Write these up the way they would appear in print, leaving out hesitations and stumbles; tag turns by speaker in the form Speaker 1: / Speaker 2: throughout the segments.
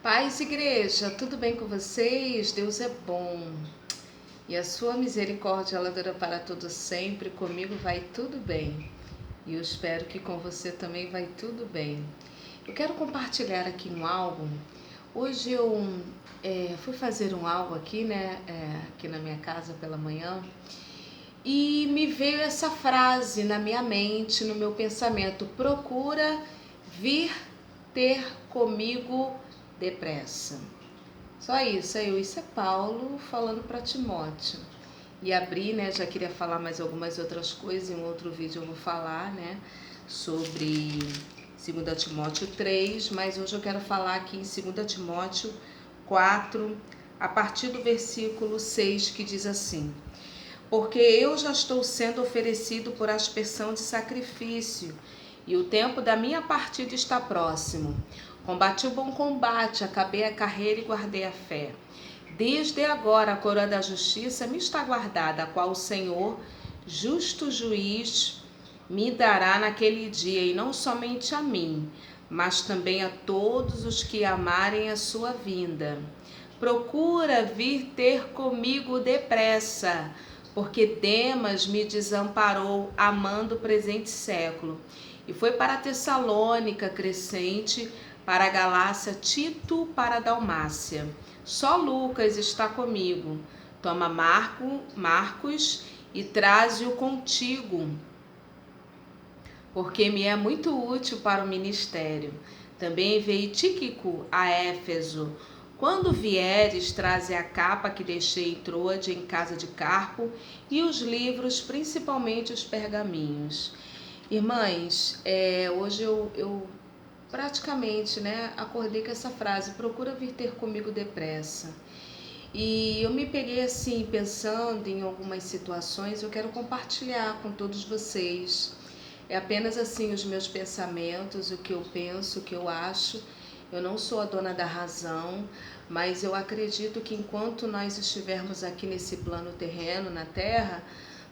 Speaker 1: Paz, igreja, tudo bem com vocês? Deus é bom e a sua misericórdia ela dura para todo sempre. Comigo vai tudo bem e eu espero que com você também vai tudo bem. Eu quero compartilhar aqui um álbum. Hoje eu fui fazer um álbum aqui, né, aqui na minha casa pela manhã e me veio essa frase na minha mente, no meu pensamento: procura vir ter comigo depressa. Só isso, isso é Paulo falando para Timóteo. E abri, né, já queria falar mais algumas outras coisas, em um outro vídeo eu vou falar, né, sobre 2 Timóteo 3, mas hoje eu quero falar aqui em 2 Timóteo 4, a partir do versículo 6, que diz assim: porque eu já estou sendo oferecido por aspersão de sacrifício, e o tempo da minha partida está próximo. Combati o bom combate, acabei a carreira e guardei a fé. Desde agora a coroa da justiça me está guardada, a qual o Senhor, justo juiz, me dará naquele dia, e não somente a mim, mas também a todos os que amarem a sua vinda. Procura vir ter comigo depressa, porque Demas me desamparou, amando o presente século, e foi para Tessalônica, Crescente, para a Galácia, Tito para a Dalmácia. Só Lucas está comigo. Toma Marcos e traze-o contigo, porque me é muito útil para o ministério. Também enviei Tíquico a Éfeso. Quando vieres, traze a capa que deixei em Troade, em casa de Carpo, e os livros, principalmente os pergaminhos. Irmãs, hoje eu praticamente, né, acordei com essa frase: procura vir ter comigo depressa. E eu me peguei assim, pensando em algumas situações, eu quero compartilhar com todos vocês. É apenas assim os meus pensamentos, o que eu penso, o que eu acho. Eu não sou a dona da razão, mas eu acredito que enquanto nós estivermos aqui nesse plano terreno, na Terra,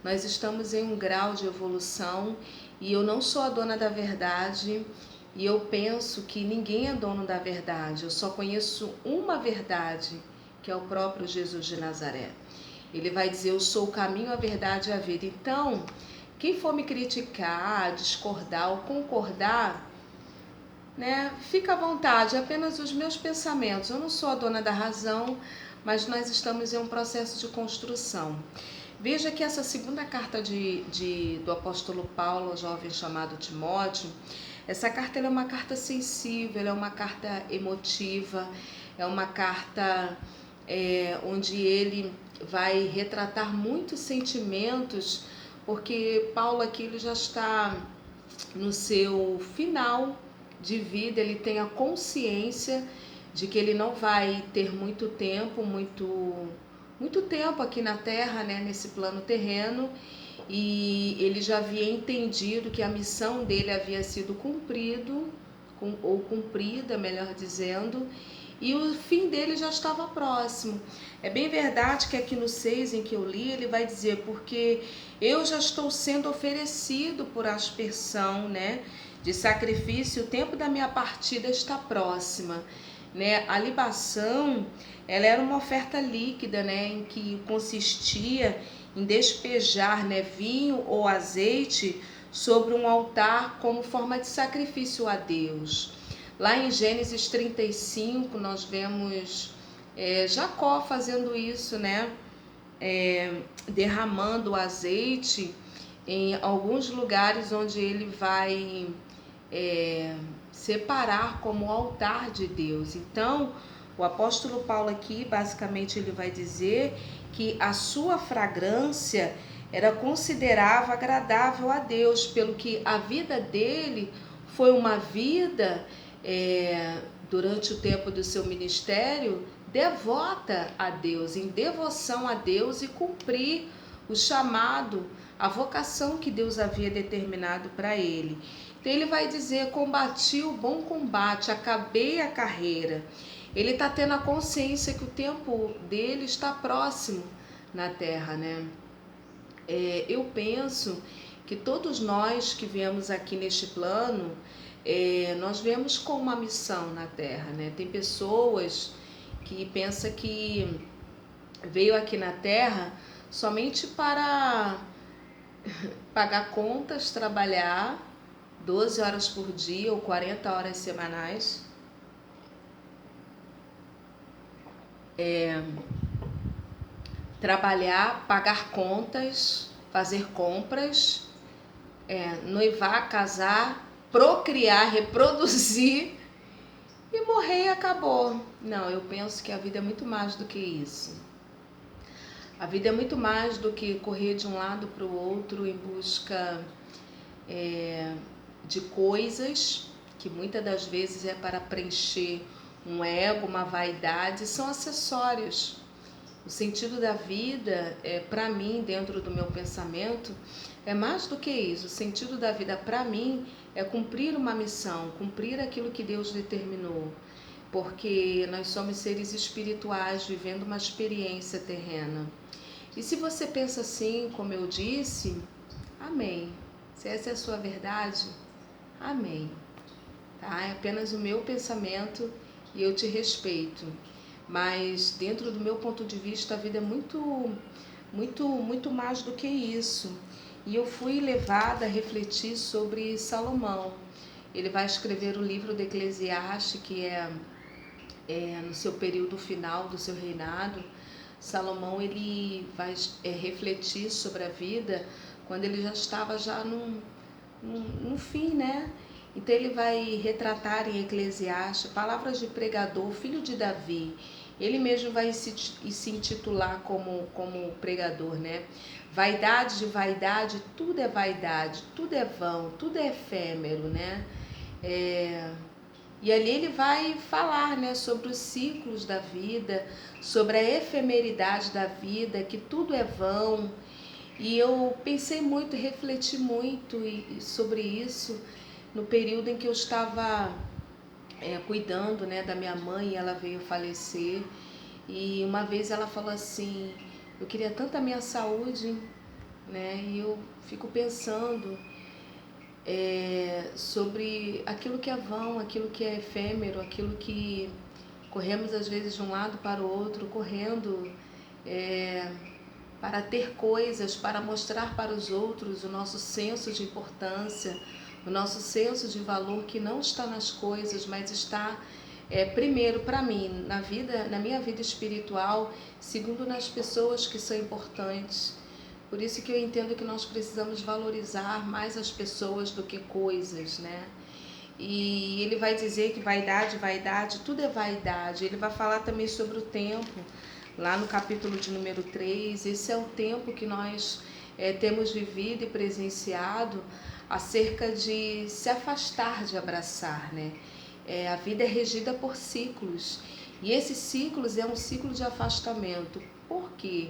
Speaker 1: nós estamos em um grau de evolução e eu não sou a dona da verdade. E eu penso que ninguém é dono da verdade. Eu só conheço uma verdade, que é o próprio Jesus de Nazaré. Ele vai dizer: eu sou o caminho, a verdade e a vida. Então, quem for me criticar, discordar ou concordar, né, fica à vontade, é apenas os meus pensamentos. Eu não sou a dona da razão, mas nós estamos em um processo de construção. Veja que essa segunda carta do apóstolo Paulo ao jovem chamado Timóteo, essa carta é uma carta sensível, é uma carta emotiva, é uma carta onde ele vai retratar muitos sentimentos, porque Paulo aqui ele já está no seu final de vida, ele tem a consciência de que ele não vai ter muito tempo aqui na Terra, né, nesse plano terreno, e ele já havia entendido que a missão dele havia sido cumprida, melhor dizendo, e o fim dele já estava próximo. É bem verdade que aqui no 6 em que eu li, ele vai dizer: porque eu já estou sendo oferecido por aspersão, né, de sacrifício, o tempo da minha partida está próxima. Né? A libação, ela era uma oferta líquida, né, em que consistia em despejar, né, vinho ou azeite sobre um altar como forma de sacrifício a Deus. Lá em Gênesis 35, nós vemos Jacó fazendo isso, né? Derramando o azeite em alguns lugares onde ele vai separar como altar de Deus. Então, o apóstolo Paulo aqui, basicamente, ele vai dizer que a sua fragrância era considerável, agradável a Deus, pelo que a vida dele foi uma vida, durante o tempo do seu ministério, devota a Deus, em devoção a Deus, e cumprir o chamado, a vocação que Deus havia determinado para ele. Então ele vai dizer: combati o bom combate, acabei a carreira. Ele está tendo a consciência que o tempo dele está próximo na Terra, né? Eu penso que todos nós que viemos aqui neste plano, nós vemos com uma missão na Terra, né? Tem pessoas que pensam que veio aqui na Terra somente para pagar contas, trabalhar 12 horas por dia ou 40 horas semanais, trabalhar, pagar contas, fazer compras, noivar, casar, procriar, reproduzir e morrer e acabou. Não, eu penso que a vida é muito mais do que isso. A vida é muito mais do que correr de um lado para o outro em busca de coisas que muitas das vezes é para preencher um ego, uma vaidade, são acessórios. O sentido da vida, para mim, dentro do meu pensamento, é mais do que isso. O sentido da vida, para mim, é cumprir uma missão, cumprir aquilo que Deus determinou. Porque nós somos seres espirituais vivendo uma experiência terrena. E se você pensa assim, como eu disse, amém. Se essa é a sua verdade, amém. Tá? É apenas o meu pensamento e eu te respeito. Mas dentro do meu ponto de vista, a vida é muito mais do que isso. E eu fui levada a refletir sobre Salomão. Ele vai escrever o livro do Eclesiastes, que é no seu período final do seu reinado. Salomão ele vai refletir sobre a vida quando ele já estava no fim, né? Então ele vai retratar em Eclesiastes palavras de pregador, filho de Davi. Ele mesmo vai se intitular como pregador, né? Vaidade de vaidade, tudo é vaidade, tudo é vão, tudo é efêmero, né? E ali ele vai falar, né, sobre os ciclos da vida, sobre a efemeridade da vida, que tudo é vão. E eu pensei muito, refleti muito sobre isso no período em que eu estava cuidando, né, da minha mãe. Ela veio falecer e uma vez ela falou assim: eu queria tanto a minha saúde, né? E eu fico pensando sobre aquilo que é vão, aquilo que é efêmero, aquilo que corremos às vezes de um lado para o outro, correndo para ter coisas, para mostrar para os outros o nosso senso de importância, o nosso senso de valor, que não está nas coisas, mas está primeiro para mim, na minha vida espiritual, segundo nas pessoas que são importantes. Por isso que eu entendo que nós precisamos valorizar mais as pessoas do que coisas, né? E ele vai dizer que vaidade, tudo é vaidade. Ele vai falar também sobre o tempo, lá no capítulo de número 3. Esse é o tempo que nós temos vivido e presenciado acerca de se afastar de abraçar, né? A vida é regida por ciclos. E esses ciclos é um ciclo de afastamento. Por quê?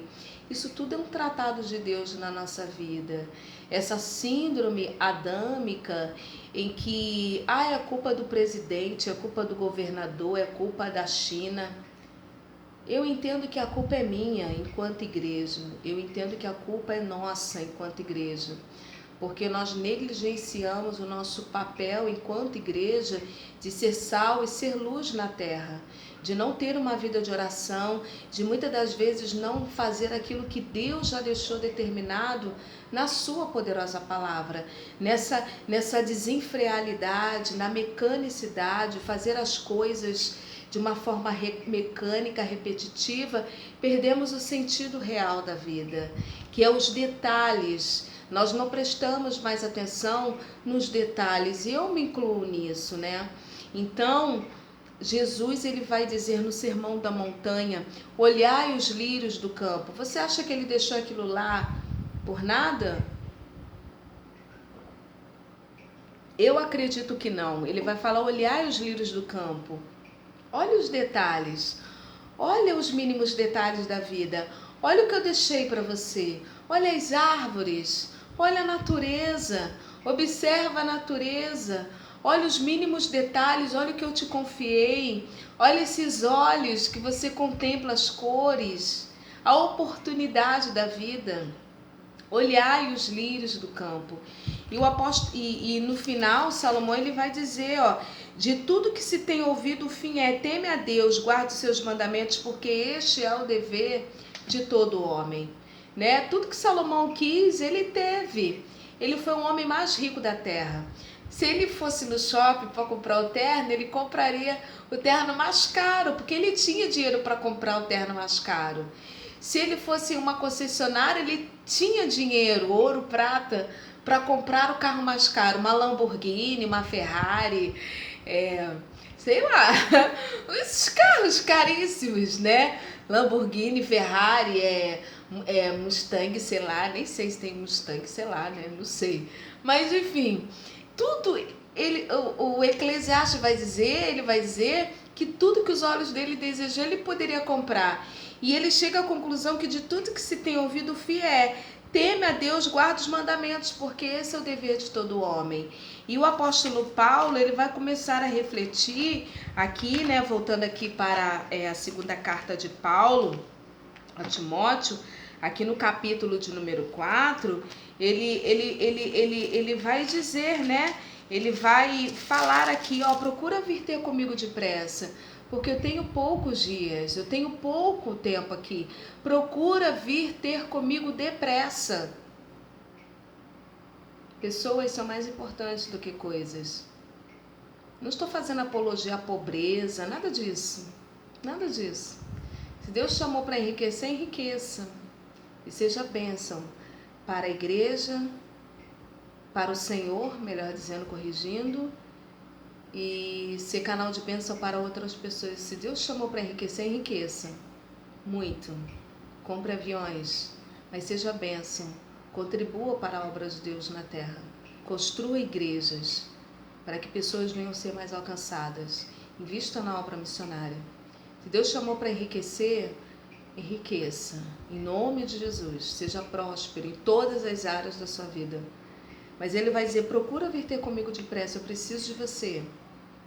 Speaker 1: Isso tudo é um tratado de Deus na nossa vida. Essa síndrome adâmica em que é culpa do presidente, é culpa do governador, é culpa da China. Eu entendo que a culpa é minha enquanto igreja. Eu entendo que a culpa é nossa enquanto igreja. Porque nós negligenciamos o nosso papel enquanto igreja de ser sal e ser luz na terra, de não ter uma vida de oração, de muitas das vezes não fazer aquilo que Deus já deixou determinado na sua poderosa palavra, nessa desenfrealidade, na mecanicidade, fazer as coisas de uma forma mecânica, repetitiva, perdemos o sentido real da vida, que é os detalhes. Nós não prestamos mais atenção nos detalhes, e eu me incluo nisso, né? Então, Jesus ele vai dizer no Sermão da Montanha: olhai os lírios do campo. Você acha que ele deixou aquilo lá por nada? Eu acredito que não. Ele vai falar: olhai os lírios do campo. Olha os detalhes. Olha os mínimos detalhes da vida. Olha o que eu deixei para você. Olha as árvores. Olha a natureza. Observa a natureza. Olha os mínimos detalhes, olha o que eu te confiei. Olha esses olhos que você contempla as cores, a oportunidade da vida. Olhai os lírios do campo. E o apóstolo, e no final, Salomão ele vai dizer, ó, de tudo que se tem ouvido, o fim é: teme a Deus, guarde os seus mandamentos, porque este é o dever de todo homem. Né? Tudo que Salomão quis, ele teve. Ele foi o homem mais rico da terra. Se ele fosse no shopping para comprar o terno, ele compraria o terno mais caro, porque ele tinha dinheiro para comprar o terno mais caro. Se ele fosse uma concessionária, ele tinha dinheiro, ouro, prata, para comprar o carro mais caro, uma Lamborghini, uma Ferrari, sei lá, esses carros caríssimos, né? Lamborghini, Ferrari, Mustang, sei lá, nem sei se tem Mustang, sei lá, né? Não sei. Mas enfim, tudo, o Eclesiastes vai dizer que tudo que os olhos dele desejou, ele poderia comprar. E ele chega à conclusão que de tudo que se tem ouvido, o fim é: teme a Deus, guarda os mandamentos, porque esse é o dever de todo homem. E o apóstolo Paulo, ele vai começar a refletir aqui, né, voltando aqui para a segunda carta de Paulo a Timóteo, aqui no capítulo de número 4, ele vai dizer, né, ele vai falar aqui, ó, procura vir ter comigo depressa, porque eu tenho poucos dias, eu tenho pouco tempo aqui. Procura vir ter comigo depressa. Pessoas são mais importantes do que coisas. Não estou fazendo apologia à pobreza, nada disso. Nada disso. Se Deus chamou para enriquecer, enriqueça. E seja bênção para a igreja, para o Senhor, melhor dizendo, corrigindo, e ser canal de bênção para outras pessoas. Se Deus chamou para enriquecer, enriqueça. Muito. Compre aviões, mas seja bênção. Contribua para a obra de Deus na terra. Construa igrejas para que pessoas venham ser mais alcançadas. Invista na obra missionária. Se Deus chamou para enriquecer, enriqueça. Em nome de Jesus. Seja próspero em todas as áreas da sua vida. Mas ele vai dizer: procura vir ter comigo depressa, eu preciso de você.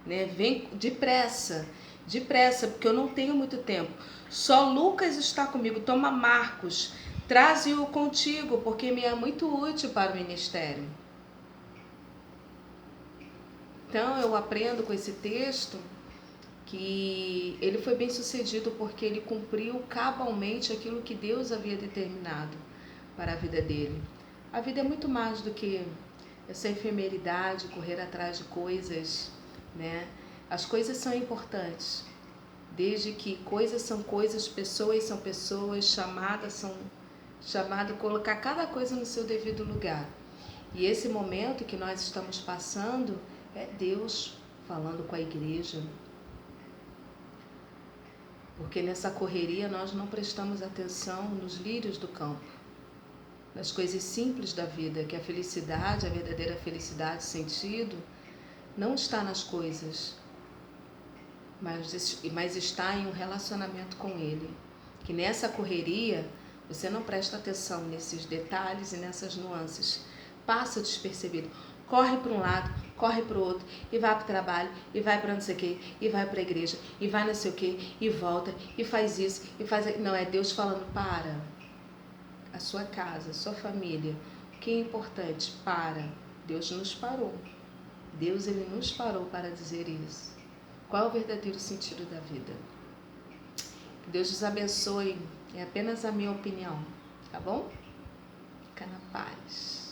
Speaker 1: Né? Vem depressa, porque eu não tenho muito tempo. Só Lucas está comigo. Toma Marcos, traze-o contigo, porque me é muito útil para o ministério. Então eu aprendo com esse texto que ele foi bem sucedido porque ele cumpriu cabalmente aquilo que Deus havia determinado para a vida dele. A vida é muito mais do que essa efemeridade, correr atrás de coisas, né? As coisas são importantes, desde que coisas são coisas, pessoas são pessoas, chamadas, colocar cada coisa no seu devido lugar. E esse momento que nós estamos passando é Deus falando com a igreja. Porque nessa correria nós não prestamos atenção nos lírios do campo, nas coisas simples da vida, que a felicidade, a verdadeira felicidade, sentido, não está nas coisas, mas está em um relacionamento com Ele. Que nessa correria você não presta atenção nesses detalhes e nessas nuances. Passa despercebido. Corre para um lado, corre para o outro, e vai para o trabalho, e vai para não sei o que, e vai para a igreja, e vai não sei o que, e volta, e faz isso, e faz aquilo. Não, é Deus falando: para. A sua casa, a sua família, o que é importante? Para. Deus nos parou. Deus, ele nos parou para dizer isso. Qual é o verdadeiro sentido da vida? Que Deus nos abençoe. É apenas a minha opinião, tá bom? Fica na paz.